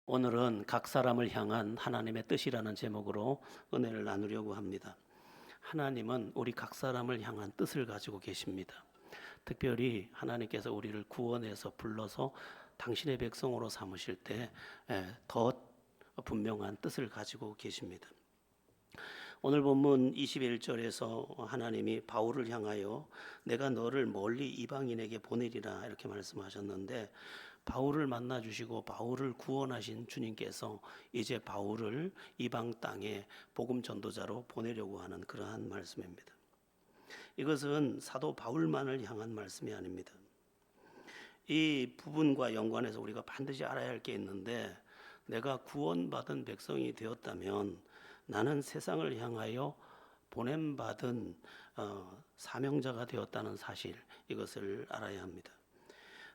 오늘은 각 사람을 향한 하나님의 뜻이라는 제목으로 은혜를 나누려고 합니다. 하나님은 우리 각 사람을 향한 뜻을 가지고 계십니다. 특별히 하나님께서 우리를 구원해서 불러서 당신의 백성으로 삼으실 때 더 분명한 뜻을 가지고 계십니다. 오늘 본문 21절에서 하나님이 바울을 향하여 내가 너를 멀리 이방인에게 보내리라 이렇게 말씀하셨는데, 바울을 만나 주시고 바울을 구원하신 주님께서 이제 바울을 이방 땅에 복음 전도자로 보내려고 하는 그러한 말씀입니다. 이것은 사도 바울만을 향한 말씀이 아닙니다. 이 부분과 연관해서 우리가 반드시 알아야 할 게 있는데, 내가 구원받은 백성이 되었다면 나는 세상을 향하여 보냄받은 사명자가 되었다는 사실, 이것을 알아야 합니다.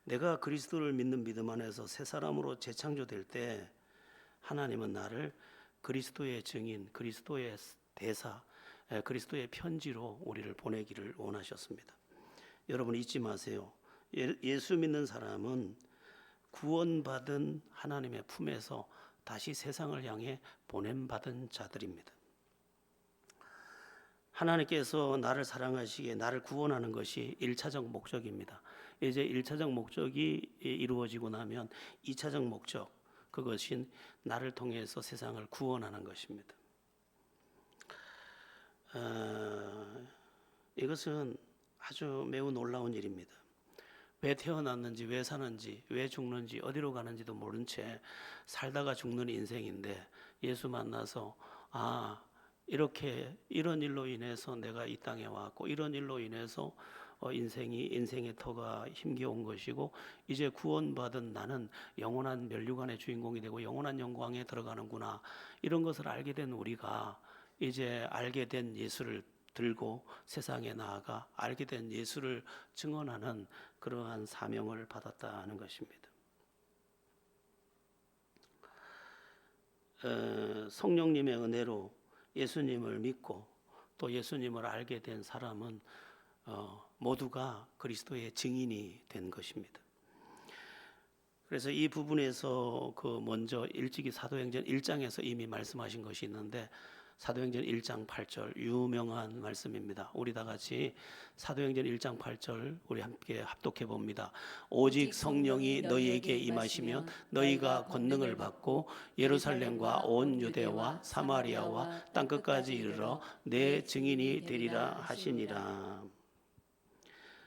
내가 그리스도를 믿는 믿음 안에서 새 사람으로 재창조될 때 하나님은 나를 그리스도의 증인, 그리스도의 대사, 그리스도의 편지로 우리를 보내기를 원하셨습니다. 여러분 잊지 마세요. 예수 믿는 사람은 구원받은 하나님의 품에서 다시 세상을 향해 보냄받은 자들입니다. 하나님께서 나를 사랑하시기에 나를 구원하는 것이 1차적 목적입니다. 이제 1차적 목적이 이루어지고 나면 2차적 목적, 그것이 나를 통해서 세상을 구원하는 것입니다. 이것은 아주 매우 놀라운 일입니다. 왜 태어났는지, 왜 사는지, 왜 죽는지, 어디로 가는지도 모른 채 살다가 죽는 인생인데, 예수 만나서 이렇게 이런 일로 인해서 내가 이 땅에 왔고, 이런 일로 인해서 인생의 터가 힘겨운 것이고, 이제 구원받은 나는 영원한 면류관의 주인공이 되고 영원한 영광에 들어가는구나, 이런 것을 알게 된 우리가 이제 알게 된 예수를 들고 세상에 나아가 알게 된 예수를 증언하는 그러한 사명을 받았다는 것입니다. 성령님의 은혜로 예수님을 믿고 또 예수님을 알게 된 사람은 모두가 그리스도의 증인이 된 것입니다. 그래서 이 부분에서 먼저 일찍이 사도행전 1장에서 이미 말씀하신 것이 있는데, 사도행전 1장 8절 유명한 말씀입니다. 우리 다 같이 사도행전 1장 8절 우리 함께 합독해 봅니다. 오직 성령이 너희에게 임하시면 너희가 권능을 받고 예루살렘과 온 유대와 사마리아와 땅끝까지 이르러 내 증인이 되리라 하시니라.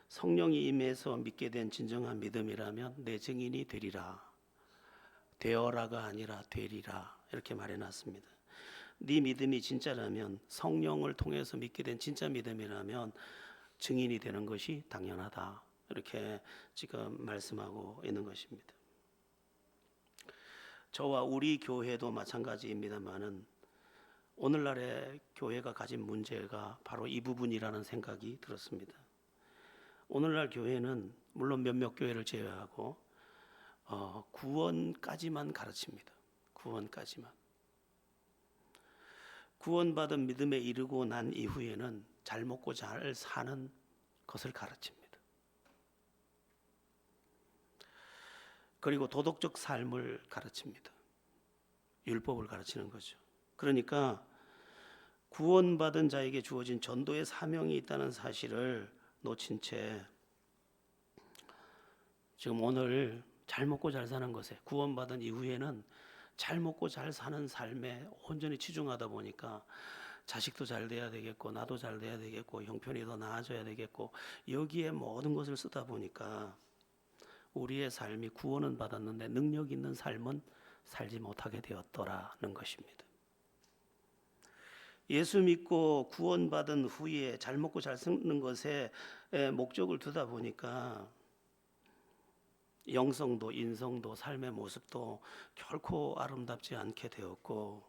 성령이 임해서 믿게 된 진정한 믿음이라면 내 증인이 되리라. 되어라가 아니라 되리라, 이렇게 말해놨습니다. 네 믿음이 진짜라면, 성령을 통해서 믿게 된 진짜 믿음이라면 증인이 되는 것이 당연하다, 이렇게 지금 말씀하고 있는 것입니다. 저와 우리 교회도 마찬가지입니다만은 오늘날의 교회가 가진 문제가 바로 이 부분이라는 생각이 들었습니다. 오늘날 교회는 물론 몇몇 교회를 제외하고 구원까지만 가르칩니다. 구원까지만. 구원받은 믿음에 이르고 난 이후에는 잘 먹고 잘 사는 것을 가르칩니다. 그리고 도덕적 삶을 가르칩니다. 율법을 가르치는 거죠. 그러니까 구원받은 자에게 주어진 전도의 사명이 있다는 사실을 놓친 채 지금 오늘 잘 먹고 잘 사는 것에, 구원받은 이후에는 잘 먹고 잘 사는 삶에 온전히 치중하다 보니까 자식도 잘 돼야 되겠고, 나도 잘 돼야 되겠고, 형편이 더 나아져야 되겠고, 여기에 모든 것을 쓰다 보니까 우리의 삶이 구원은 받았는데 능력 있는 삶은 살지 못하게 되었더라는 것입니다. 예수 믿고 구원받은 후에 잘 먹고 잘 사는 것에 목적을 두다 보니까 영성도 인성도 삶의 모습도 결코 아름답지 않게 되었고,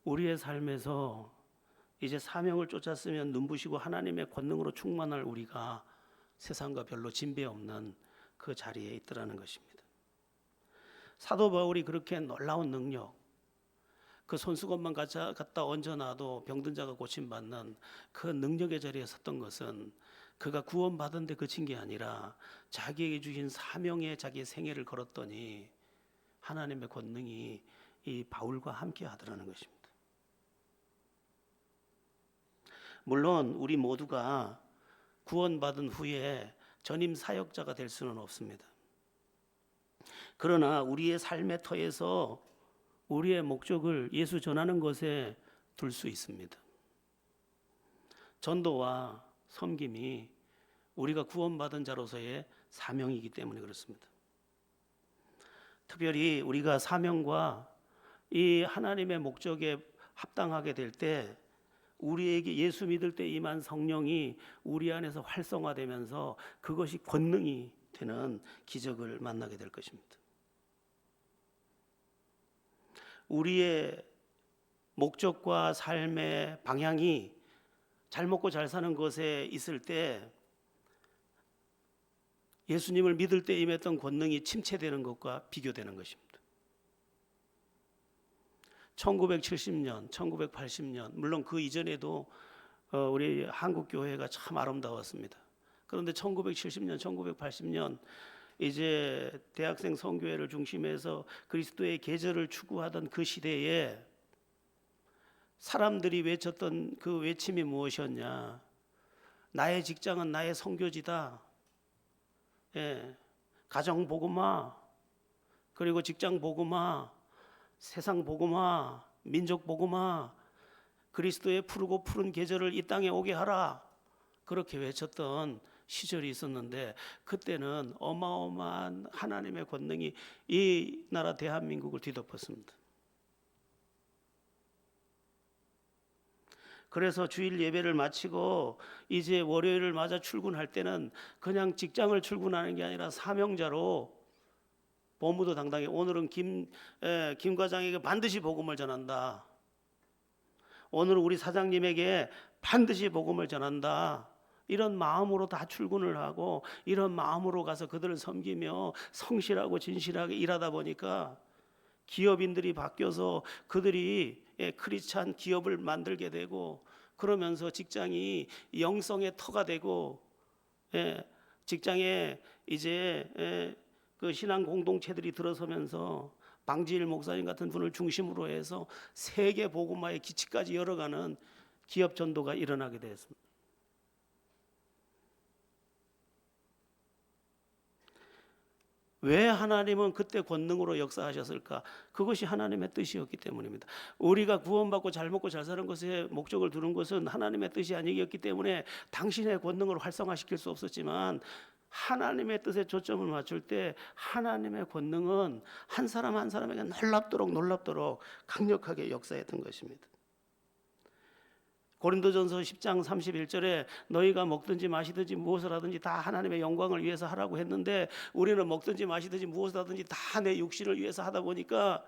우리의 삶에서 이제 사명을 쫓았으면 눈부시고 하나님의 권능으로 충만할 우리가 세상과 별로 진배 없는 그 자리에 있더라는 것입니다. 사도 바울이 그렇게 놀라운 능력, 그 손수건만 갖다 얹어놔도 병든 자가 고침받는 그 능력의 자리에 섰던 것은 그가 구원받은 데 그친 게 아니라 자기에게 주신 사명에 자기의 생애를 걸었더니 하나님의 권능이 이 바울과 함께 하더라는 것입니다. 물론 우리 모두가 구원받은 후에 전임 사역자가 될 수는 없습니다. 그러나 우리의 삶의 터에서 우리의 목적을 예수 전하는 것에 둘 수 있습니다. 전도와 섬김이 우리가 구원받은 자로서의 사명이기 때문에 그렇습니다. 특별히 우리가 사명과 이 하나님의 목적에 합당하게 될 때 우리에게 예수 믿을 때 임한 성령이 우리 안에서 활성화되면서 그것이 권능이 되는 기적을 만나게 될 것입니다. 우리의 목적과 삶의 방향이 잘 먹고 잘 사는 것에 있을 때 예수님을 믿을 때 임했던 권능이 침체되는 것과 비교되는 것입니다. 1970년, 1980년, 물론 그 이전에도 우리 한국 교회가 참 아름다웠습니다. 그런데 1970년, 1980년 이제 대학생 선교회를 중심해서 그리스도의 계절을 추구하던 그 시대에 사람들이 외쳤던 그 외침이 무엇이었냐? 나의 직장은 나의 선교지다. 예, 가정 복음화, 그리고 직장 복음화, 세상 복음화, 민족 복음화, 그리스도의 푸르고 푸른 계절을 이 땅에 오게 하라. 그렇게 외쳤던 시절이 있었는데 그때는 어마어마한 하나님의 권능이 이 나라 대한민국을 뒤덮었습니다. 그래서 주일 예배를 마치고 이제 월요일을 맞아 출근할 때는 그냥 직장을 출근하는 게 아니라 사명자로 법무도 당당히 오늘은 김 과장에게 반드시 복음을 전한다. 오늘은 우리 사장님에게 반드시 복음을 전한다. 이런 마음으로 다 출근을 하고 이런 마음으로 가서 그들을 섬기며 성실하고 진실하게 일하다 보니까 기업인들이 바뀌어서 그들이 크리스찬 기업을 만들게 되고 그러면서 직장이 영성의 터가 되고 직장에 이제 그 신앙 공동체들이 들어서면서 방지일 목사님 같은 분을 중심으로 해서 세계 복음화의 기치까지 열어가는 기업 전도가 일어나게 되었습니다. 왜 하나님은 그때 권능으로 역사하셨을까? 그것이 하나님의 뜻이었기 때문입니다. 우리가 구원받고 잘 먹고 잘 사는 것에 목적을 두는 것은 하나님의 뜻이 아니었기 때문에 당신의 권능을 활성화시킬 수 없었지만 하나님의 뜻에 초점을 맞출 때 하나님의 권능은 한 사람 한 사람에게 놀랍도록 강력하게 역사했던 것입니다. 고린도전서 10장 31절에 너희가 먹든지 마시든지 무엇을 하든지 다 하나님의 영광을 위해서 하라고 했는데 우리는 먹든지 마시든지 무엇을 하든지 다 내 육신을 위해서 하다 보니까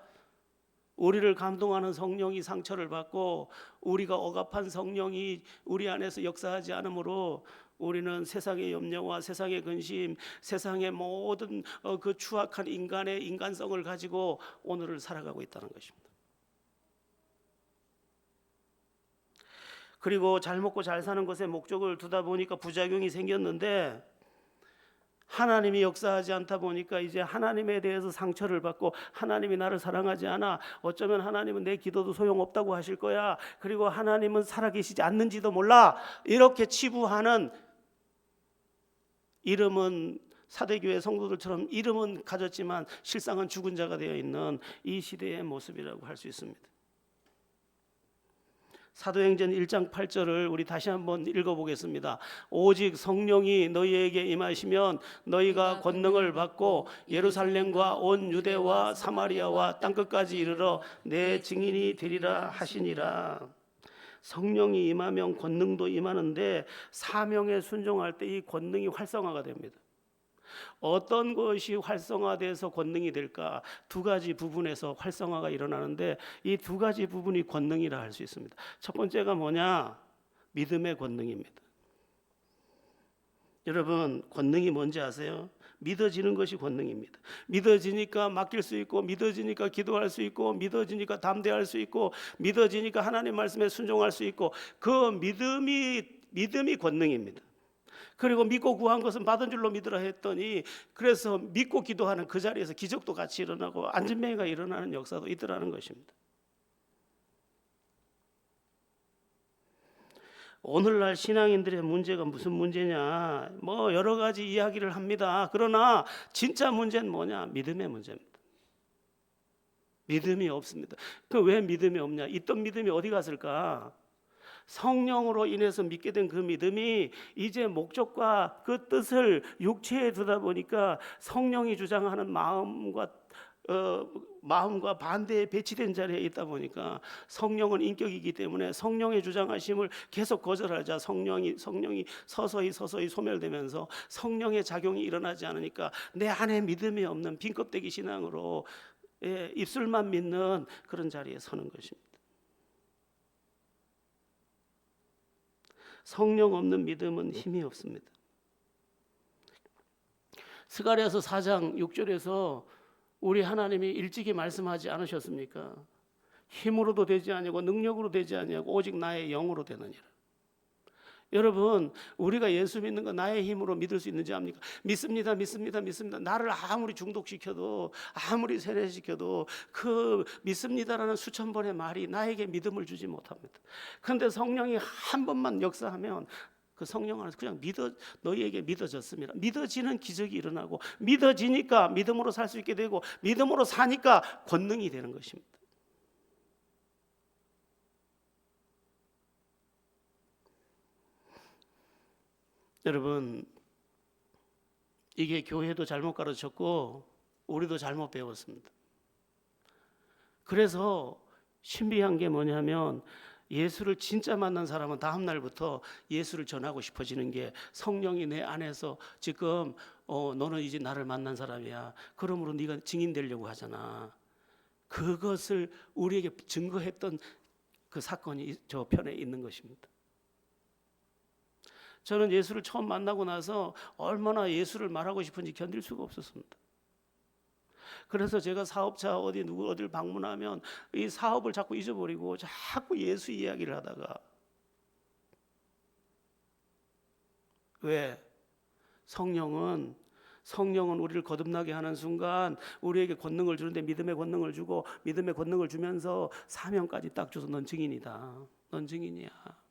우리를 감동하는 성령이 상처를 받고 우리가 억압한 성령이 우리 안에서 역사하지 않으므로 우리는 세상의 염려와 세상의 근심, 세상의 모든 그 추악한 인간의 인간성을 가지고 오늘을 살아가고 있다는 것입니다. 그리고 잘 먹고 잘 사는 것에 목적을 두다 보니까 부작용이 생겼는데 하나님이 역사하지 않다 보니까 이제 하나님에 대해서 상처를 받고 하나님이 나를 사랑하지 않아. 어쩌면 하나님은 내 기도도 소용없다고 하실 거야. 그리고 하나님은 살아계시지 않는지도 몰라. 이렇게 치부하는 이름은 사대교회 성도들처럼 이름은 가졌지만 실상은 죽은 자가 되어 있는 이 시대의 모습이라고 할 수 있습니다. 사도행전 1장 8절을 우리 다시 한번 읽어보겠습니다. 오직 성령이 너희에게 임하시면 너희가 권능을 받고 예루살렘과 온 유대와 사마리아와 땅끝까지 이르러 내 증인이 되리라 하시니라. 성령이 임하면 권능도 임하는데 사명에 순종할 때 이 권능이 활성화가 됩니다. 어떤 것이 활성화돼서 권능이 될까? 두 가지 부분에서 활성화가 일어나는데 이 두 가지 부분이 권능이라 할 수 있습니다. 첫 번째가 뭐냐? 믿음의 권능입니다. 여러분, 권능이 뭔지 아세요? 믿어지는 것이 권능입니다. 믿어지니까 맡길 수 있고, 믿어지니까 기도할 수 있고, 믿어지니까 담대할 수 있고, 믿어지니까 하나님 말씀에 순종할 수 있고, 그 믿음이 권능입니다. 그리고 믿고 구한 것은 받은 줄로 믿으라 했더니 그래서 믿고 기도하는 그 자리에서 기적도 같이 일어나고 안전병이가 일어나는 역사도 있더라는 것입니다. 오늘날 신앙인들의 문제가 무슨 문제냐? 뭐 여러 가지 이야기를 합니다. 그러나 진짜 문제는 뭐냐? 믿음의 문제입니다. 믿음이 없습니다. 그 왜 믿음이 없냐? 있던 믿음이 어디 갔을까? 성령으로 인해서 믿게 된 그 믿음이 이제 목적과 그 뜻을 육체에 두다 보니까 성령이 주장하는 마음과 반대에 배치된 자리에 있다 보니까 성령은 인격이기 때문에 성령의 주장하심을 계속 거절하자 성령이 서서히 소멸되면서 성령의 작용이 일어나지 않으니까 내 안에 믿음이 없는 빈껍데기 신앙으로 입술만 믿는 그런 자리에 서는 것입니다. 성령 없는 믿음은 힘이 없습니다. 스가랴서 4장 6절에서 우리 하나님이 일찍이 말씀하지 않으셨습니까? 힘으로도 되지 아니하고 능력으로 되지 아니하고 오직 나의 영으로 되느니라. 여러분, 우리가 예수 믿는 거 나의 힘으로 믿을 수 있는지 압니까? 믿습니다. 나를 아무리 중독시켜도 아무리 세뇌시켜도 그 믿습니다라는 수천 번의 말이 나에게 믿음을 주지 못합니다. 그런데 성령이 한 번만 역사하면 그 성령 안에서 그냥 너희에게 믿어졌습니다. 믿어지는 기적이 일어나고 믿어지니까 믿음으로 살 수 있게 되고 믿음으로 사니까 권능이 되는 것입니다. 여러분, 이게 교회도 잘못 가르쳤고 우리도 잘못 배웠습니다. 그래서 신비한 게 뭐냐면 예수를 진짜 만난 사람은 다음 날부터 예수를 전하고 싶어지는 게 성령이 내 안에서 지금 너는 이제 나를 만난 사람이야. 그러므로 네가 증인 되려고 하잖아. 그것을 우리에게 증거했던 그 사건이 저 편에 있는 것입니다. 저는 예수를 처음 만나고 나서 얼마나 예수를 말하고 싶은지 견딜 수가 없었습니다. 그래서 제가 사업차 어디를 방문하면 이 사업을 자꾸 잊어버리고 자꾸 예수 이야기를 하다가 왜? 성령은 우리를 거듭나게 하는 순간 우리에게 권능을 주는데 믿음의 권능을 주고 믿음의 권능을 주면서 사명까지 딱 줘서 넌 증인이다. 넌 증인이야.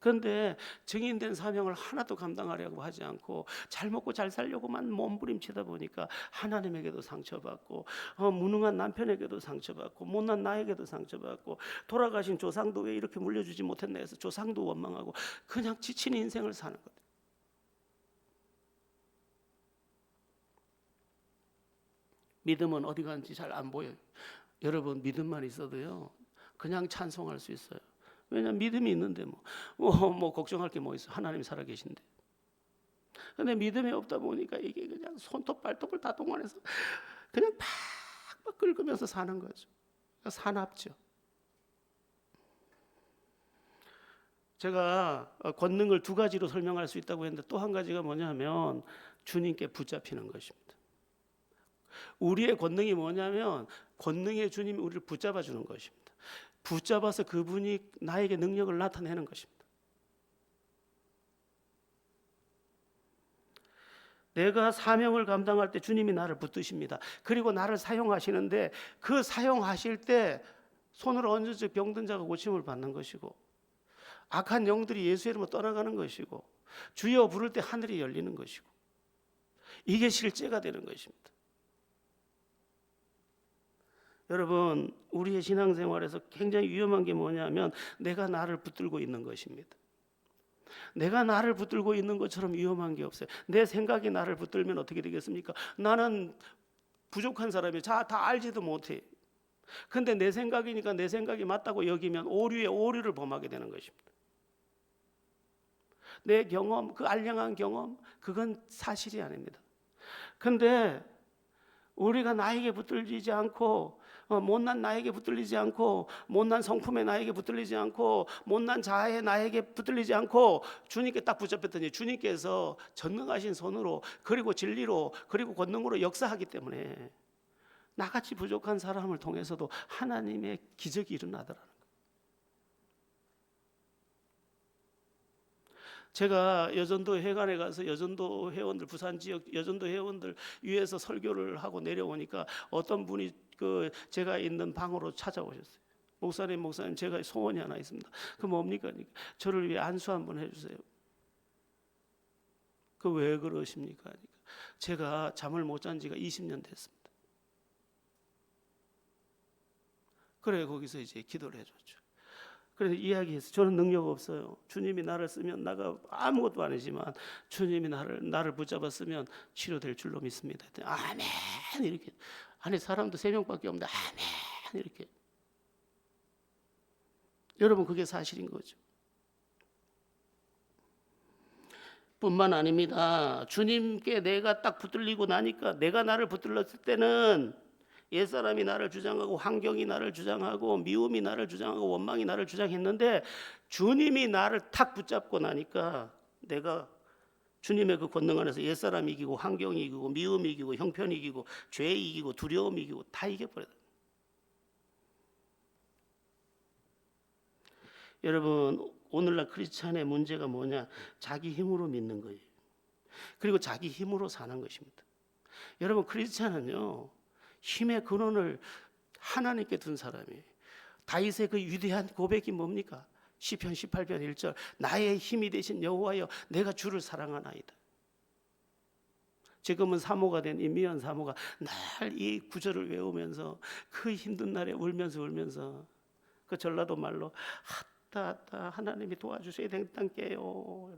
그런데 증인된 사명을 하나도 감당하려고 하지 않고 잘 먹고 잘 살려고만 몸부림치다 보니까 하나님에게도 상처받고 무능한 남편에게도 상처받고 못난 나에게도 상처받고 돌아가신 조상도 왜 이렇게 물려주지 못했나 해서 조상도 원망하고 그냥 지친 인생을 사는 거예요. 믿음은 어디 가는지 잘 안 보여요. 여러분, 믿음만 있어도요 그냥 찬송할 수 있어요. 왜냐하면 믿음이 있는데 뭐 걱정할 게 뭐 있어. 하나님이 살아계신데. 근데 믿음이 없다 보니까 이게 그냥 손톱 발톱을 다 동원해서 그냥 팍팍 긁으면서 사는 거죠. 사납죠. 제가 권능을 두 가지로 설명할 수 있다고 했는데 또 한 가지가 뭐냐면 주님께 붙잡히는 것입니다. 우리의 권능이 뭐냐면 권능의 주님이 우리를 붙잡아 주는 것입니다. 붙잡아서 그분이 나에게 능력을 나타내는 것입니다. 내가 사명을 감당할 때 주님이 나를 붙드십니다. 그리고 나를 사용하시는데 그 사용하실 때 손을 얹어서 병든 자가 고침을 받는 것이고 악한 영들이 예수의 이름으로 떠나가는 것이고 주여 부를 때 하늘이 열리는 것이고 이게 실제가 되는 것입니다. 여러분, 우리의 신앙생활에서 굉장히 위험한 게 뭐냐면 내가 나를 붙들고 있는 것입니다. 내가 나를 붙들고 있는 것처럼 위험한 게 없어요. 내 생각이 나를 붙들면 어떻게 되겠습니까? 나는 부족한 사람이에요. 다 알지도 못해. 근데 내 생각이니까 내 생각이 맞다고 여기면 오류에 오류를 범하게 되는 것입니다. 내 경험, 그 알량한 경험, 그건 사실이 아닙니다. 근데 우리가 나에게 붙들리지 않고 못난 나에게 붙들리지 않고 못난 성품에 나에게 붙들리지 않고 못난 자아에 나에게 붙들리지 않고 주님께 딱 붙잡혔더니 주님께서 전능하신 손으로 그리고 진리로 그리고 권능으로 역사하기 때문에 나같이 부족한 사람을 통해서도 하나님의 기적이 일어나더라는 거예요. 제가 여전도 회관에 가서 여전도 회원들, 부산 지역 여전도 회원들 위해서 설교를 하고 내려오니까 어떤 분이 그 제가 있는 방으로 찾아오셨어요. 목사님, 제가 소원이 하나 있습니다. 그 뭡니까? 저를 위해 안수 한번 해주세요. 그 왜 그러십니까? 제가 잠을 못 잔 지가 20년 됐습니다. 그래, 거기서 이제 기도를 해줬죠. 그래서 이야기해서 저는 능력 없어요. 주님이 나를 쓰면 나가 아무것도 아니지만 주님이 나를 붙잡아 쓰면 치료될 줄로 믿습니다. 아멘 이렇게. 아니 사람도 3명밖에 없는데 아멘 이렇게. 여러분 그게 사실인 거죠. 뿐만 아닙니다. 주님께 내가 딱 붙들리고 나니까 내가 나를 붙들렸을 때는 옛사람이 나를 주장하고 환경이 나를 주장하고 미움이 나를 주장하고 원망이 나를 주장했는데 주님이 나를 탁 붙잡고 나니까 내가 주님의 그 권능 안에서 옛사람이 이기고 환경이 이기고 미움이 이기고 형편이 이기고 죄 이기고 두려움이 이기고 다 이겨버려요. 여러분 오늘날 크리스찬의 문제가 뭐냐? 자기 힘으로 믿는 거예요. 그리고 자기 힘으로 사는 것입니다. 여러분 크리스찬은요 힘의 근원을 하나님께 둔 사람이에요. 다윗의 그 위대한 고백이 뭡니까? 시편 18편 1절 나의 힘이 되신 여호와여 내가 주를 사랑하나이다. 지금은 사모가 된 임미연 사모가 날 이 구절을 외우면서 그 힘든 날에 울면서 그 전라도 말로 아따 하나님이 도와주셔야 된단께요.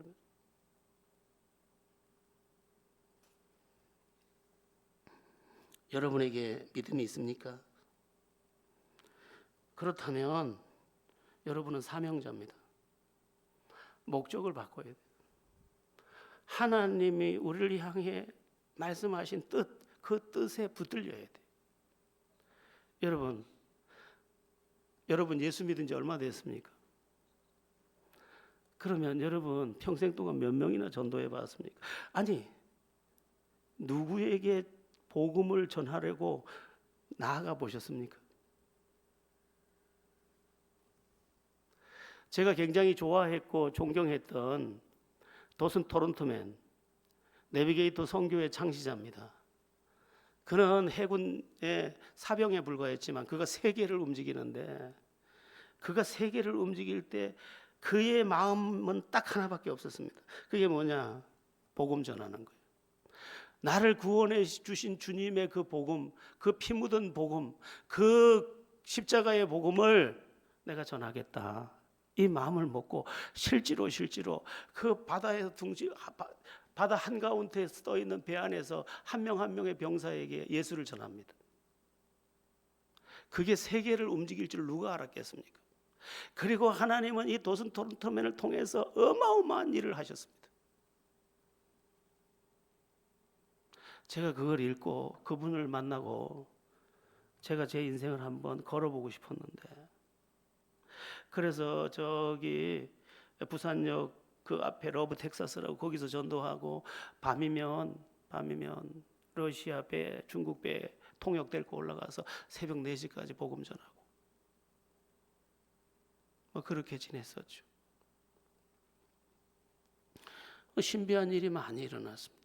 여러분에게 믿음이 있습니까? 그렇다면 여러분은 사명자입니다. 목적을 바꿔야 돼요. 하나님이 우리를 향해 말씀하신 뜻, 그 뜻에 붙들려야 돼요. 여러분 예수 믿은 지 얼마 됐습니까? 그러면 여러분 평생 동안 몇 명이나 전도해 봤습니까? 아니 누구에게 복음을 전하려고 나아가 보셨습니까? 제가 굉장히 좋아했고 존경했던 도슨 토론토맨 내비게이터 선교의 창시자입니다. 그는 해군의 사병에 불과했지만 그가 세계를 움직이는데 그가 세계를 움직일 때 그의 마음은 딱 하나밖에 없었습니다. 그게 뭐냐? 복음 전하는 거예요. 나를 구원해 주신 주님의 그 복음, 그 피 묻은 복음, 그 십자가의 복음을 내가 전하겠다. 이 마음을 먹고 실제로 그 바다에서 바다 한가운데 떠 있는 배 안에서 한 명 한 명의 병사에게 예수를 전합니다. 그게 세계를 움직일 줄 누가 알았겠습니까? 그리고 하나님은 이 도슨 토론토맨을 통해서 어마어마한 일을 하셨습니다. 제가 그걸 읽고 그분을 만나고 제가 제 인생을 한번 걸어보고 싶었는데 그래서 저기 부산역 그 앞에 러브 텍사스라고 거기서 전도하고 밤이면 러시아 배, 중국 배 통역 데리고 올라가서 새벽 4시까지 복음 전하고 그렇게 지냈었죠. 신비한 일이 많이 일어났습니다.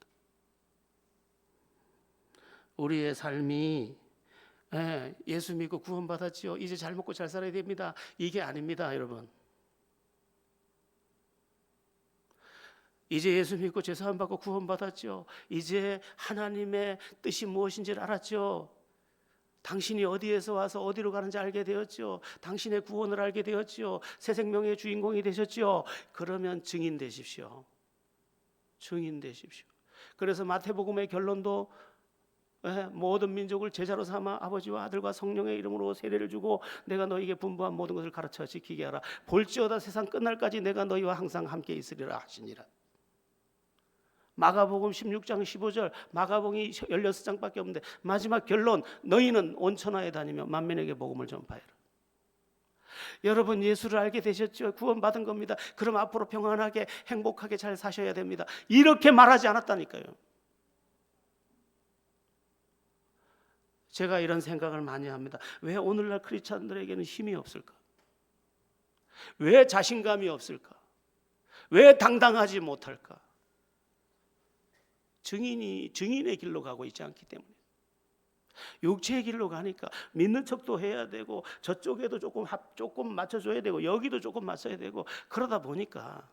우리의 삶이 예수 믿고 구원받았지요. 이제 잘 먹고 잘 살아야 됩니다. 이게 아닙니다, 여러분. 이제 예수 믿고 죄사함 받고 구원받았죠. 이제 하나님의 뜻이 무엇인지를 알았죠. 당신이 어디에서 와서 어디로 가는지 알게 되었죠. 당신의 구원을 알게 되었죠. 새 생명의 주인공이 되셨죠. 그러면 증인 되십시오. 증인 되십시오. 그래서 마태복음의 결론도 모든 민족을 제자로 삼아 아버지와 아들과 성령의 이름으로 세례를 주고 내가 너희에게 분부한 모든 것을 가르쳐 지키게 하라. 볼지어다 세상 끝날까지 내가 너희와 항상 함께 있으리라 하시니라. 마가복음 16장 15절 마가복음이 16장밖에 없는데 마지막 결론 너희는 온 천하에 다니며 만민에게 복음을 전파해라. 여러분 예수를 알게 되셨죠? 구원받은 겁니다. 그럼 앞으로 평안하게 행복하게 잘 사셔야 됩니다. 이렇게 말하지 않았다니까요. 제가 이런 생각을 많이 합니다. 왜 오늘날 크리스찬들에게는 힘이 없을까? 왜 자신감이 없을까? 왜 당당하지 못할까? 증인의 길로 가고 있지 않기 때문에. 육체의 길로 가니까 믿는 척도 해야 되고 저쪽에도 조금 맞춰줘야 되고 여기도 조금 맞춰야 되고, 그러다 보니까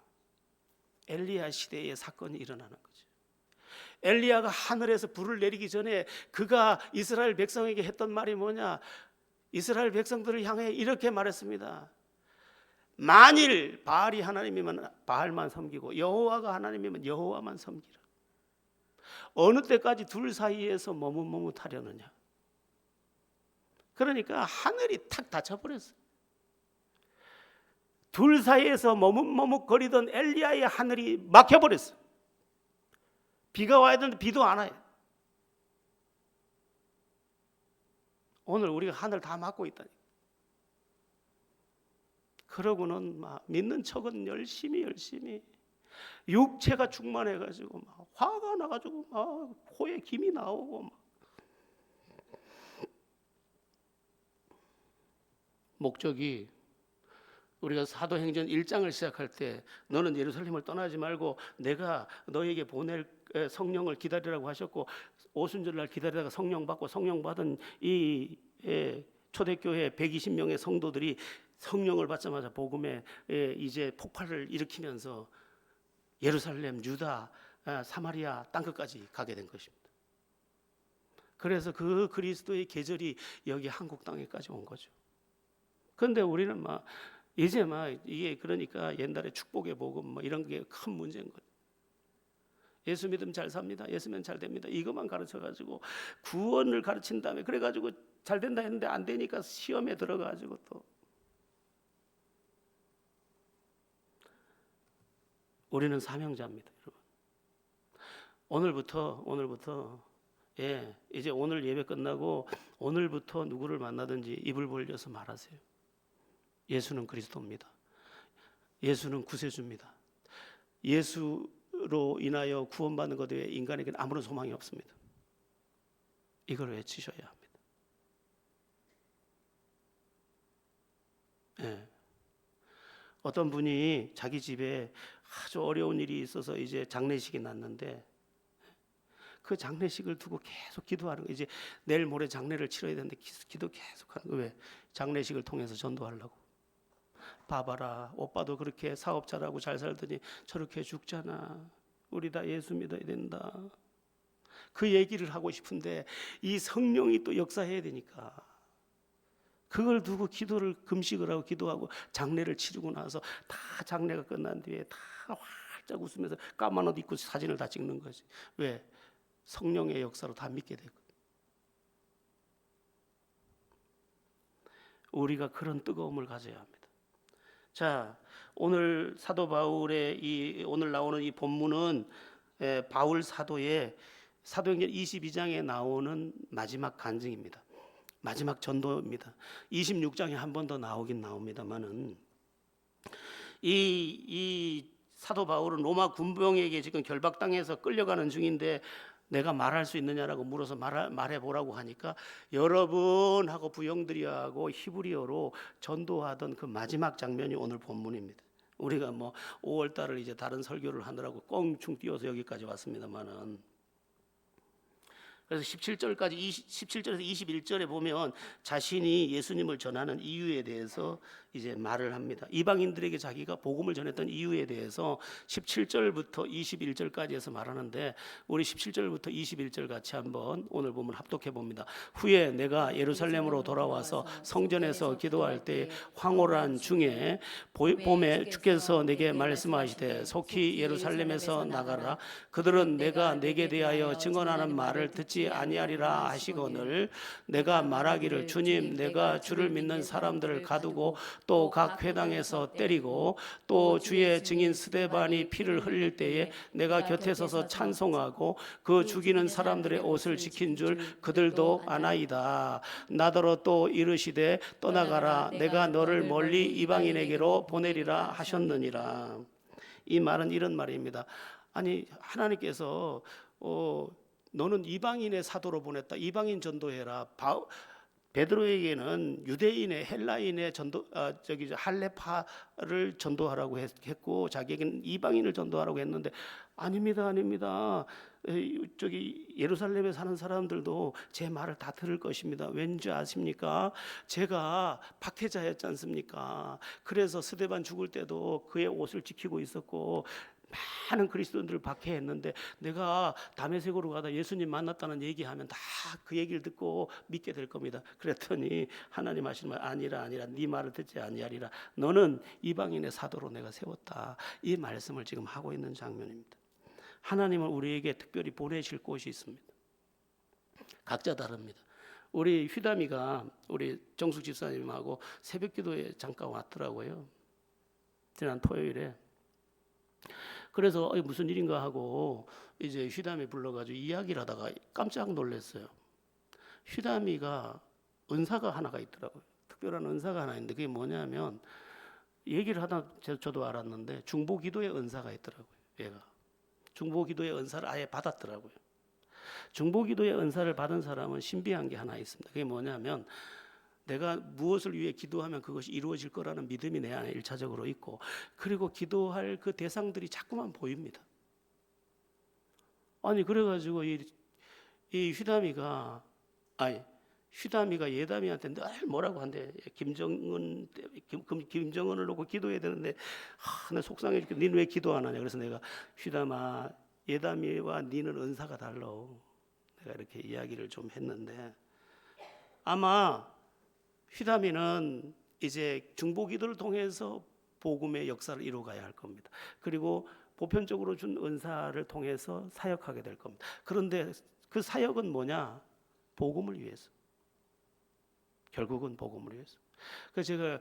엘리야 시대의 사건이 일어나는 거죠. 엘리야가 하늘에서 불을 내리기 전에 그가 이스라엘 백성에게 했던 말이 뭐냐? 이스라엘 백성들을 향해 이렇게 말했습니다. 만일 바알이 하나님이면 바알만 섬기고 여호와가 하나님이면 여호와만 섬기라. 어느 때까지 둘 사이에서 머뭇머뭇하려느냐? 그러니까 하늘이 탁 닫혀버렸어요. 둘 사이에서 머뭇머뭇거리던 엘리야의 하늘이 막혀버렸어요. 비가 와야 되는데 비도 안 와요. 오늘 우리가 하늘 다 막고 있다니. 그러고는 막 믿는 척은 열심히 육체가 충만해가지고 막 화가 나가지고 막 코에 김이 나오고 막. 목적이 우리가 사도행전 1장을 시작할 때 너는 예루살렘을 떠나지 말고 내가 너에게 보낼 성령을 기다리라고 하셨고, 오순절날 기다리다가 성령 받고 성령 받은 이 초대교회 120명의 성도들이 성령을 받자마자 복음에 이제 폭발을 일으키면서 예루살렘, 유다, 사마리아 땅끝까지 가게 된 것입니다. 그래서 그 그리스도의 계절이 여기 한국 땅에까지 온 거죠. 그런데 우리는 막 이제 막 이게 그러니까 옛날에 축복의 복음 뭐 이런 게 큰 문제인 거예요. 예수 믿으면 잘 삽니다. 예수 믿으면 잘 됩니다. 이것만 가르쳐가지고 구원을 가르친 다음에 그래가지고 잘 된다 했는데 안 되니까 시험에 들어가지고 또 우리는 사명자입니다, 여러분. 오늘부터 이제 오늘 예배 끝나고 오늘부터 누구를 만나든지 입을 벌려서 말하세요. 예수는 그리스도입니다. 예수는 구세주입니다. 예수로 인하여 구원받는 것 외에 인간에게는 아무런 소망이 없습니다. 이걸 외치셔야 합니다. 어떤 분이 자기 집에 아주 어려운 일이 있어서 이제 장례식이 났는데 그 장례식을 두고 계속 기도하는 거예요. 이제 내일 모레 장례를 치러야 되는데 기도 계속 하는 거예요. 왜? 장례식을 통해서 전도하려고. 봐봐라, 오빠도 그렇게 사업 잘하고 잘 살더니 저렇게 죽잖아. 우리 다 예수 믿어야 된다. 그 얘기를 하고 싶은데 이 성령이 또 역사해야 되니까 그걸 두고 기도를 금식을 하고 기도하고 장례를 치르고 나서 다 장례가 끝난 뒤에 다 활짝 웃으면서 까만 옷 입고 사진을 다 찍는 거지. 왜? 성령의 역사로 다 믿게 되고. 우리가 그런 뜨거움을 가져야 합니다. 자, 오늘 사도 바울의 오늘 나오는 이 본문은 바울 사도의 사도행전 22장에 나오는 마지막 간증입니다. 마지막 전도입니다. 26장에 한 번 더 나오긴 나옵니다만은 이 사도 바울은 로마 군병에게 지금 결박당해서 끌려가는 중인데 내가 말할 수 있느냐라고 물어서 말해보라고 하니까 여러분 하고 부영들이하고 히브리어로 전도하던 그 마지막 장면이 오늘 본문입니다. 우리가 뭐 5월 달을 이제 다른 설교를 하느라고 껑충 뛰어서 여기까지 왔습니다만은, 그래서 17절에서 21절에 보면 자신이 예수님을 전하는 이유에 대해서 이제 말을 합니다. 이방인들에게 자기가 복음을 전했던 이유에 대해서 17절부터 21절까지 해서 말하는데 우리 17절부터 21절 같이 한번 오늘 보면 합독해 봅니다. 후에 내가 예루살렘으로 돌아와서 성전에서 기도할 때 황홀한 중에 봄에 주께서 내게 말씀하시되 속히 예루살렘에서 나가라. 그들은 내가 내게 대하여 증언하는 말을 듣지 아니하리라 하시거늘 내가 말하기를 주님 내가 주를 믿는 사람들을 가두고 또 각 회당에서 때리고 또 주의 증인 스데반이 피를 흘릴 때에 내가 곁에 서서 찬송하고 그 죽이는 사람들의 옷을 지킨 줄 그들도 아나이다. 나더러 또 이르시되 떠나가라 내가 너를 멀리 이방인에게로 보내리라 하셨느니라. 이 말은 이런 말입니다. 아니 하나님께서 너는 이방인의 사도로 보냈다. 이방인 전도해라. 베드로에게는 유대인의 헬라인의 전도 할레파를 전도하라고 했고 자기에게는 이방인을 전도하라고 했는데 아닙니다, 아닙니다. 저기 예루살렘에 사는 사람들도 제 말을 다 들을 것입니다. 왠지 아십니까? 제가 박해자였지 않습니까? 그래서 스데반 죽을 때도 그의 옷을 지키고 있었고 많은 그리스도인들을 박해했는데 내가 다메섹으로 가다 예수님 만났다는 얘기하면 다 그 얘기를 듣고 믿게 될 겁니다. 그랬더니 하나님 하시는 말 아니라 네 말을 듣지 아니하리라. 너는 이방인의 사도로 내가 세웠다. 이 말씀을 지금 하고 있는 장면입니다. 하나님은 우리에게 특별히 보내실 곳이 있습니다. 각자 다릅니다. 우리 휘담이가 우리 정숙 집사님하고 새벽기도에 잠깐 왔더라고요. 지난 토요일에. 그래서 무슨 일인가 하고 이제 휘담이 불러가지고 이야기를 하다가 깜짝 놀랐어요. 휘담이가 은사가 하나가 있더라고요. 특별한 은사가 하나 있는데 그게 뭐냐면 얘기를 하다 저도 알았는데 중보기도의 은사가 있더라고요. 얘가 중보기도의 은사를 아예 받았더라고요. 중보기도의 은사를 받은 사람은 신비한 게 하나 있습니다. 그게 뭐냐면 내가 무엇을 위해 기도하면 그것이 이루어질 거라는 믿음이 내 안에 일차적으로 있고 그리고 기도할 그 대상들이 자꾸만 보입니다. 아니 그래가지고 이 휘담이가 예담이한테 늘 뭐라고 한대. 김정은을 놓고 기도해야 되는데 나 속상해 죽겠어. 니는 왜 기도 안 하냐. 그래서 내가 휘담아 예담이와 니는 은사가 달라. 내가 이렇게 이야기를 좀 했는데 아마 휘담이는 이제 중보기도를 통해서 복음의 역사를 이루어가야 할 겁니다. 그리고 보편적으로 준 은사를 통해서 사역하게 될 겁니다. 그런데 그 사역은 뭐냐? 복음을 위해서. 결국은 복음을 위해서. 그래서 제가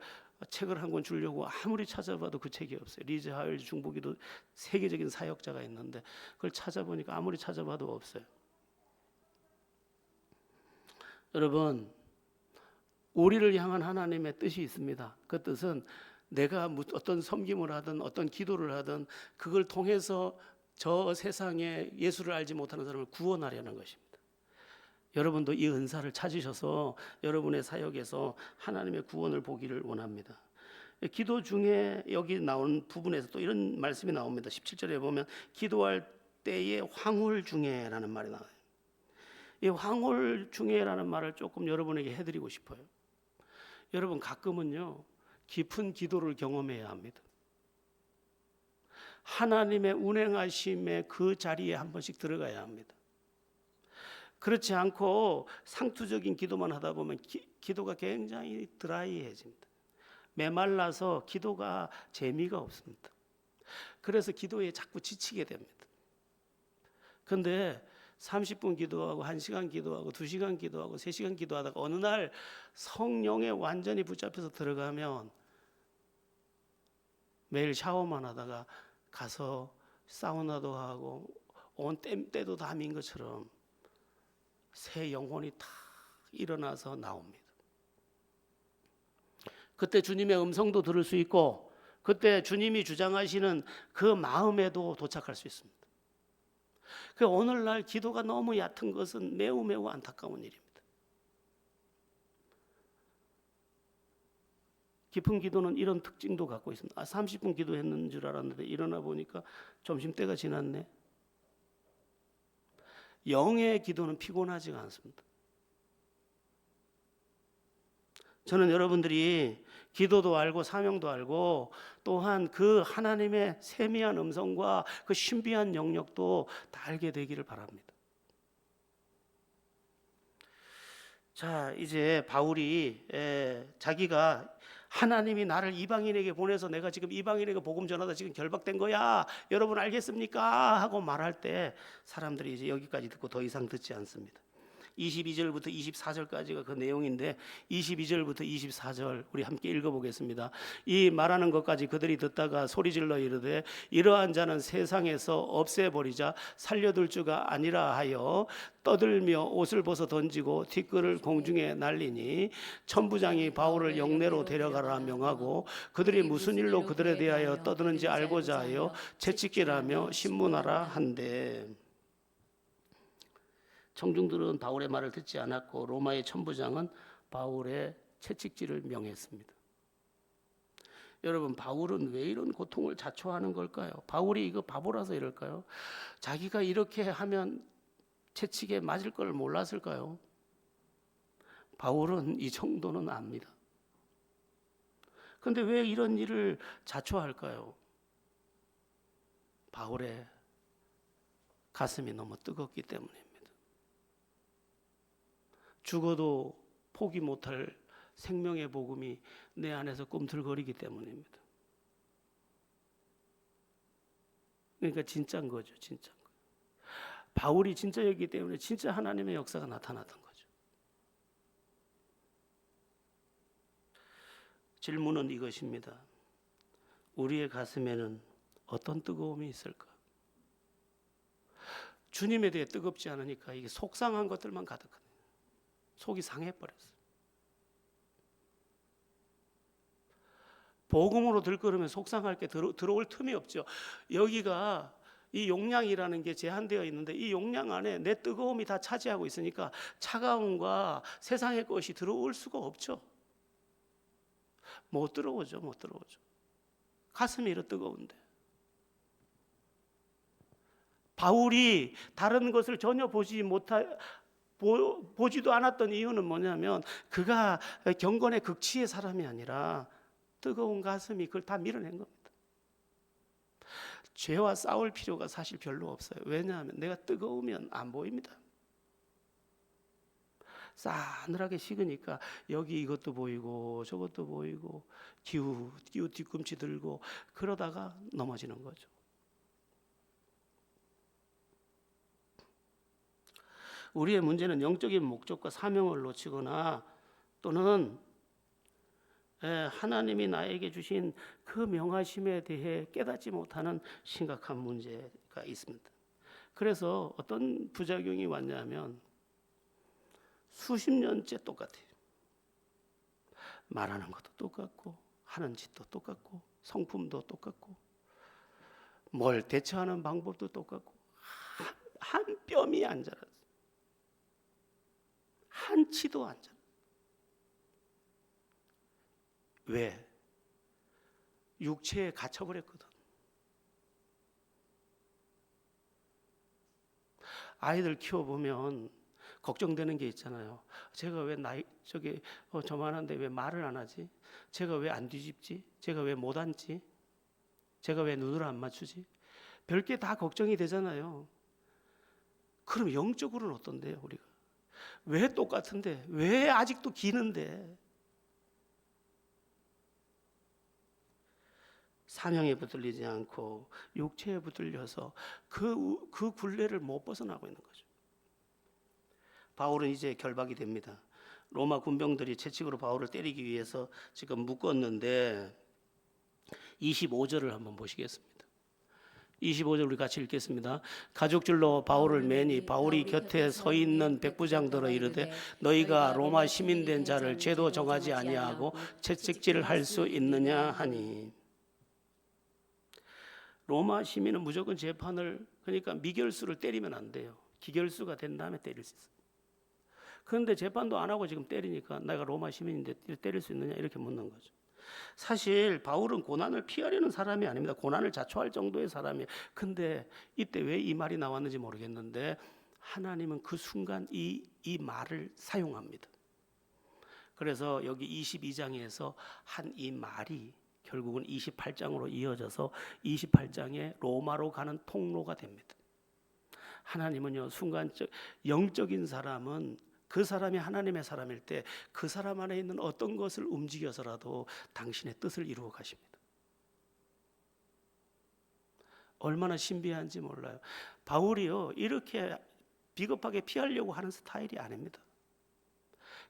책을 한 권 주려고 아무리 찾아봐도 그 책이 없어요. 리즈 하일 중보기도 세계적인 사역자가 있는데 그걸 찾아보니까 아무리 찾아봐도 없어요. 여러분, 우리를 향한 하나님의 뜻이 있습니다. 그 뜻은 내가 어떤 섬김을 하든 어떤 기도를 하든 그걸 통해서 저 세상에 예수를 알지 못하는 사람을 구원하려는 것입니다. 여러분도 이 은사를 찾으셔서 여러분의 사역에서 하나님의 구원을 보기를 원합니다. 기도 중에 여기 나오는 부분에서 또 이런 말씀이 나옵니다. 17절에 보면 기도할 때에 황홀 중에라는 말이 나와요. 이 황홀 중에라는 말을 조금 여러분에게 해드리고 싶어요. 여러분 가끔은요 깊은 기도를 경험해야 합니다. 하나님의 운행하심의 그 자리에 한 번씩 들어가야 합니다. 그렇지 않고 상투적인 기도만 하다 보면 기도가 굉장히 드라이해집니다. 메말라서 기도가 재미가 없습니다. 그래서 기도에 자꾸 지치게 됩니다. 그런데 30분 기도하고 1시간 기도하고 2시간 기도하고 3시간 기도하다가 어느 날 성령에 완전히 붙잡혀서 들어가면 매일 샤워만 하다가 가서 사우나도 하고 온 땜때도 다 민 것처럼 새 영혼이 탁 일어나서 나옵니다. 그때 주님의 음성도 들을 수 있고 그때 주님이 주장하시는 그 마음에도 도착할 수 있습니다. 그 오늘날 기도가 너무 얕은 것은 매우 매우 안타까운 일입니다. 깊은 기도는 이런 특징도 갖고 있습니다. 30분 기도했는 줄 알았는데 일어나 보니까 점심때가 지났네. 영의 기도는 피곤하지가 않습니다. 저는 여러분들이 기도도 알고 사명도 알고 또한 그 하나님의 세미한 음성과 그 신비한 영역도 다 알게 되기를 바랍니다. 자, 이제 바울이 자기가 하나님이 나를 이방인에게 보내서 내가 지금 이방인에게 복음 전하다 지금 결박된 거야. 여러분 알겠습니까? 하고 말할 때 사람들이 이제 여기까지 듣고 더 이상 듣지 않습니다. 22절부터 24절까지가 그 내용인데 22절부터 24절 우리 함께 읽어보겠습니다. 이 말하는 것까지 그들이 듣다가 소리질러 이르되 이러한 자는 세상에서 없애버리자 살려둘 주가 아니라 하여 떠들며 옷을 벗어 던지고 티끌을 공중에 날리니 천부장이 바울을 영내로 데려가라 명하고 그들이 무슨 일로 그들에 대하여 떠드는지 알고자 하여 채찍질하며 신문하라 한대. 청중들은 바울의 말을 듣지 않았고 로마의 천부장은 바울의 채찍질을 명했습니다. 여러분, 바울은 왜 이런 고통을 자초하는 걸까요? 바울이 이거 바보라서 이럴까요? 자기가 이렇게 하면 채찍에 맞을 걸 몰랐을까요? 바울은 이 정도는 압니다. 그런데 왜 이런 일을 자초할까요? 바울의 가슴이 너무 뜨겁기 때문입니다. 죽어도 포기 못할 생명의 복음이 내 안에서 꿈틀거리기 때문입니다. 그러니까 진짜인 거죠, 진짜. 바울이 진짜였기 때문에 진짜 하나님의 역사가 나타났던 거죠. 질문은 이것입니다. 우리의 가슴에는 어떤 뜨거움이 있을까? 주님에 대해 뜨겁지 않으니까 이게 속상한 것들만 가득하네요. 속이 상해버렸어요. 복음으로 들끓으면 속상할 게 들어올 틈이 없죠. 여기가 이 용량이라는 게 제한되어 있는데 이 용량 안에 내 뜨거움이 다 차지하고 있으니까 차가움과 세상의 것이 들어올 수가 없죠. 못 들어오죠. 가슴이 이렇게 뜨거운데. 바울이 다른 것을 전혀 보지도 않았던 이유는 뭐냐면 그가 경건의 극치의 사람이 아니라 뜨거운 가슴이 그걸 다 밀어낸 겁니다. 죄와 싸울 필요가 사실 별로 없어요. 왜냐하면 내가 뜨거우면 안 보입니다. 싸늘하게 식으니까 여기 이것도 보이고 저것도 보이고 기우 뒤꿈치 들고 그러다가 넘어지는 거죠. 우리의 문제는 영적인 목적과 사명을 놓치거나 또는 하나님이 나에게 주신 그 명하심에 대해 깨닫지 못하는 심각한 문제가 있습니다. 그래서 어떤 부작용이 왔냐면 수십 년째 똑같아요. 말하는 것도 똑같고 하는 짓도 똑같고 성품도 똑같고 뭘 대처하는 방법도 똑같고 한 뼘이 안 자랐어요. 한 치도 안 자랐어요. 왜? 육체에 갇혀버렸거든. 아이들 키워보면 걱정되는 게 있잖아요. 제가 왜 저만한데 왜 말을 안 하지? 제가 왜 안 뒤집지? 제가 왜 못 앉지? 제가 왜 눈을 안 맞추지? 별게 다 걱정이 되잖아요. 그럼 영적으로는 어떤데요, 우리가? 왜 똑같은데? 왜 아직도 기는데? 사명에 붙들리지 않고 육체에 붙들려서 그 굴레를 못 벗어나고 있는 거죠. 바울은 이제 결박이 됩니다. 로마 군병들이 채찍으로 바울을 때리기 위해서 지금 묶었는데 25절을 한번 보시겠습니다. 25절 우리 같이 읽겠습니다. 가죽줄로 바울을 매니 바울이 곁에 서 있는 백부장들어 이르되 너희가 로마 시민된 자를 죄도 정하지 아니하고 채찍질을 할 수 있느냐 하니. 로마 시민은 무조건 재판을 그러니까 미결수를 때리면 안 돼요. 기결수가 된 다음에 때릴 수 있어요. 그런데 재판도 안 하고 지금 때리니까 내가 로마 시민인데 때릴 수 있느냐 이렇게 묻는 거죠. 사실 바울은 고난을 피하려는 사람이 아닙니다. 고난을 자초할 정도의 사람이에요. 근데 이때 왜 이 말이 나왔는지 모르겠는데 하나님은 그 순간 이 말을 사용합니다. 그래서 여기 22장에서 한 이 말이 결국은 28장으로 이어져서 28장에 로마로 가는 통로가 됩니다. 하나님은요, 순간적 영적인 사람은 그 사람이 하나님의 사람일 때 그 사람 안에 있는 어떤 것을 움직여서라도 당신의 뜻을 이루어 가십니다. 얼마나 신비한지 몰라요. 바울이요, 이렇게 비겁하게 피하려고 하는 스타일이 아닙니다.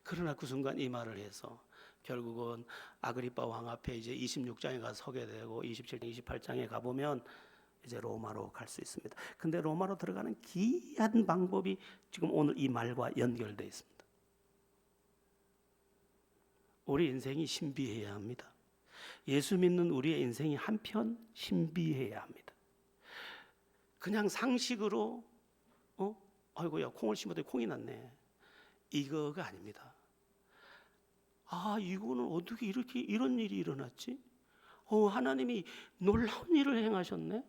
그러나 그 순간 이 말을 해서 결국은 아그리빠 왕 앞에 이제 26장에 가서 서게 되고 27장, 28장에 가보면 이제 로마로 갈 수 있습니다. 근데 로마로 들어가는 기이한 방법이 지금 오늘 이 말과 연결되어 있습니다. 우리 인생이 신비해야 합니다. 예수 믿는 우리의 인생이 한편 신비해야 합니다. 그냥 상식으로 아이고야 콩을 심어도 콩이 났네 이거가 아닙니다. 이거는 어떻게 이렇게 이런 일이 일어났지? 하나님이 놀라운 일을 행하셨네.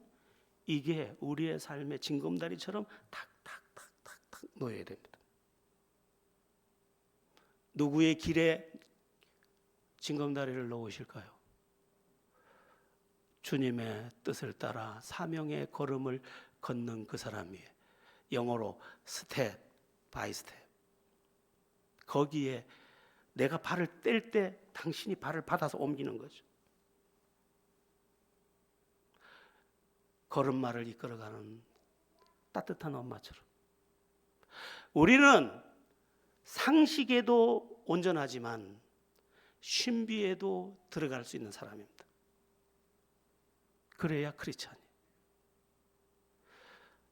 이게 우리의 삶의 징검다리처럼 탁탁탁탁탁 놓여야 됩니다. 누구의 길에 징검다리를 놓으실까요? 주님의 뜻을 따라 사명의 걸음을 걷는 그 사람 위에, 영어로 스텝 바이 스텝, 거기에 내가 발을 뗄 때 당신이 발을 받아서 옮기는 거죠. 걸음마를 이끌어가는 따뜻한 엄마처럼 우리는 상식에도 온전하지만 신비에도 들어갈 수 있는 사람입니다. 그래야 크리스찬이.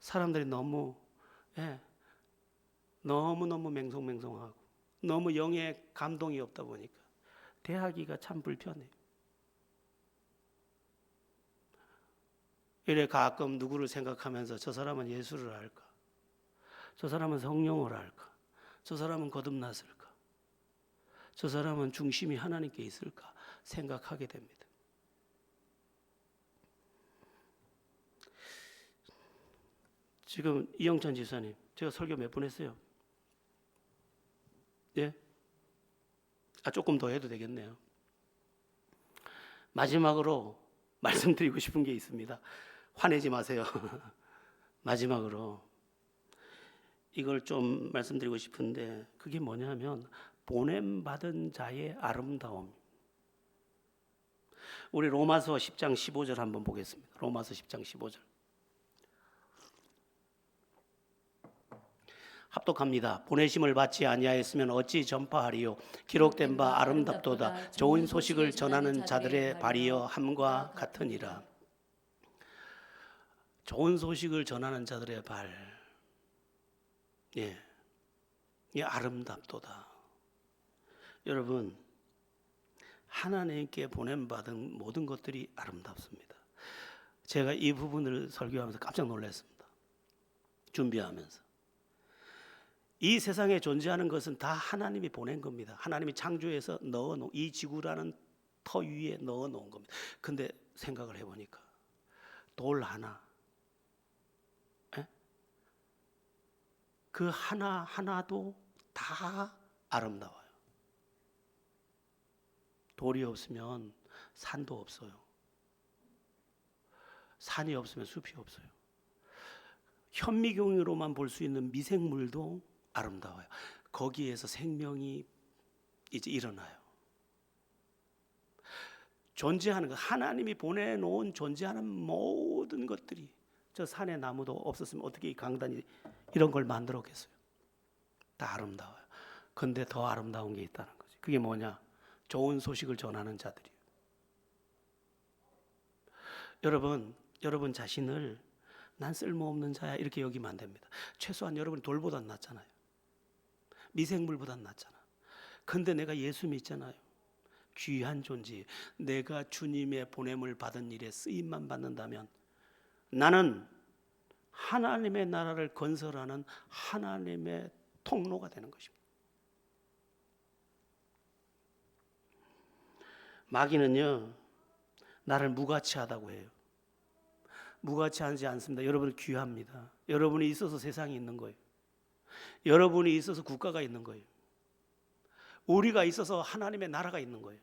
사람들이 너무너무 맹송맹송하고 너무 영의 감동이 없다 보니까 대하기가 참 불편해요. 이래 가끔 누구를 생각하면서 저 사람은 예수를 알까? 저 사람은 성령을 알까? 저 사람은 거듭났을까? 저 사람은 중심이 하나님께 있을까? 생각하게 됩니다. 지금 이영찬 지사님, 제가 설교 몇 번 했어요? 예? 조금 더 해도 되겠네요. 마지막으로 말씀드리고 싶은 게 있습니다. 화내지 마세요. 마지막으로 이걸 좀 말씀드리고 싶은데 그게 뭐냐면 보냄받은 자의 아름다움. 우리 로마서 10장 15절 한번 보겠습니다. 로마서 10장 15절. 합독합니다. 보내심을 받지 아니하였으면 어찌 전파하리요? 기록된 바 아름답도다. 좋은 소식을 전하는 자들의 발이여 함과 같으니라. 좋은 소식을 전하는 자들의 발. 예, 아름답도다. 여러분, 하나님께 보냄받은 모든 것들이 아름답습니다. 제가 이 부분을 설교하면서 깜짝 놀랐습니다. 준비하면서. 이 세상에 존재하는 것은 다 하나님이 보낸 겁니다. 하나님이 창조해서 넣어놓은, 이 지구라는 터 위에 넣어놓은 겁니다. 근데 생각을 해보니까 돌 하나, 그 하나하나도 다 아름다워요. 돌이 없으면 산도 없어요. 산이 없으면 숲이 없어요. 현미경으로만 볼 수 있는 미생물도 아름다워요. 거기에서 생명이 이제 일어나요. 존재하는 것, 하나님이 보내놓은 존재하는 모든 것들이, 저 산에 나무도 없었으면 어떻게 이 강단이 이런 걸 만들었겠어요? 다 아름다워요. 근데 더 아름다운 게 있다는 거지. 그게 뭐냐? 좋은 소식을 전하는 자들이에요. 여러분 자신을 난 쓸모없는 자야 이렇게 여기면 안 됩니다. 최소한 여러분 돌보단 낫잖아요. 미생물보단 낫잖아. 근데 내가 예수 믿잖아요. 귀한 존재. 내가 주님의 보냄을 받은 일에 쓰임만 받는다면 나는 하나님의 나라를 건설하는 하나님의 통로가 되는 것입니다. 마귀는요, 나를 무가치하다고 해요. 무가치하지 않습니다. 여러분 귀합니다. 여러분이 있어서 세상이 있는 거예요. 여러분이 있어서 국가가 있는 거예요. 우리가 있어서 하나님의 나라가 있는 거예요.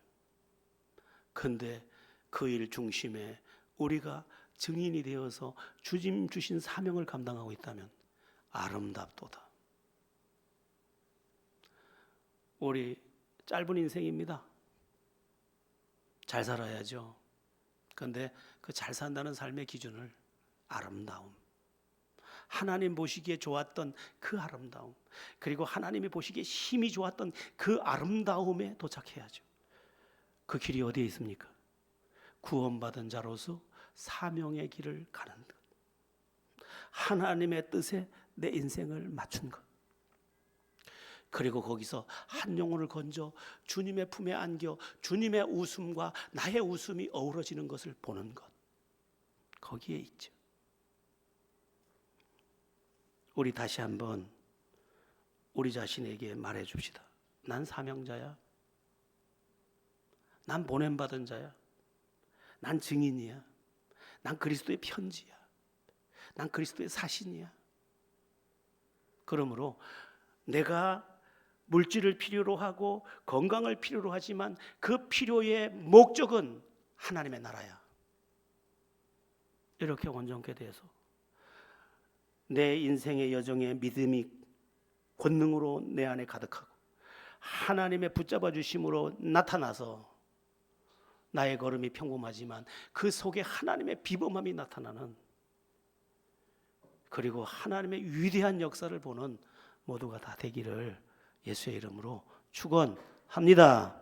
근데 그 일 중심에 우리가 증인이 되어서 주님 주신 사명을 감당하고 있다면 아름답도다. 우리 짧은 인생입니다. 잘 살아야죠. 그런데 그 잘 산다는 삶의 기준을 아름다움, 하나님 보시기에 좋았던 그 아름다움, 그리고 하나님이 보시기에 힘이 좋았던 그 아름다움에 도착해야죠. 그 길이 어디에 있습니까? 구원받은 자로서 사명의 길을 가는 것, 하나님의 뜻에 내 인생을 맞춘 것, 그리고 거기서 한 영혼을 건져 주님의 품에 안겨 주님의 웃음과 나의 웃음이 어우러지는 것을 보는 것, 거기에 있죠. 우리 다시 한번 우리 자신에게 말해 줍시다. 난 사명자야. 난 보냄받은 자야. 난 증인이야. 난 그리스도의 편지야. 난 그리스도의 사신이야. 그러므로 내가 물질을 필요로 하고 건강을 필요로 하지만 그 필요의 목적은 하나님의 나라야. 이렇게 온전케 돼서 내 인생의 여정에 믿음이 권능으로 내 안에 가득하고 하나님의 붙잡아 주심으로 나타나서 나의 걸음이 평범하지만 그 속에 하나님의 비범함이 나타나는, 그리고 하나님의 위대한 역사를 보는 모두가 다 되기를 예수의 이름으로 축원합니다.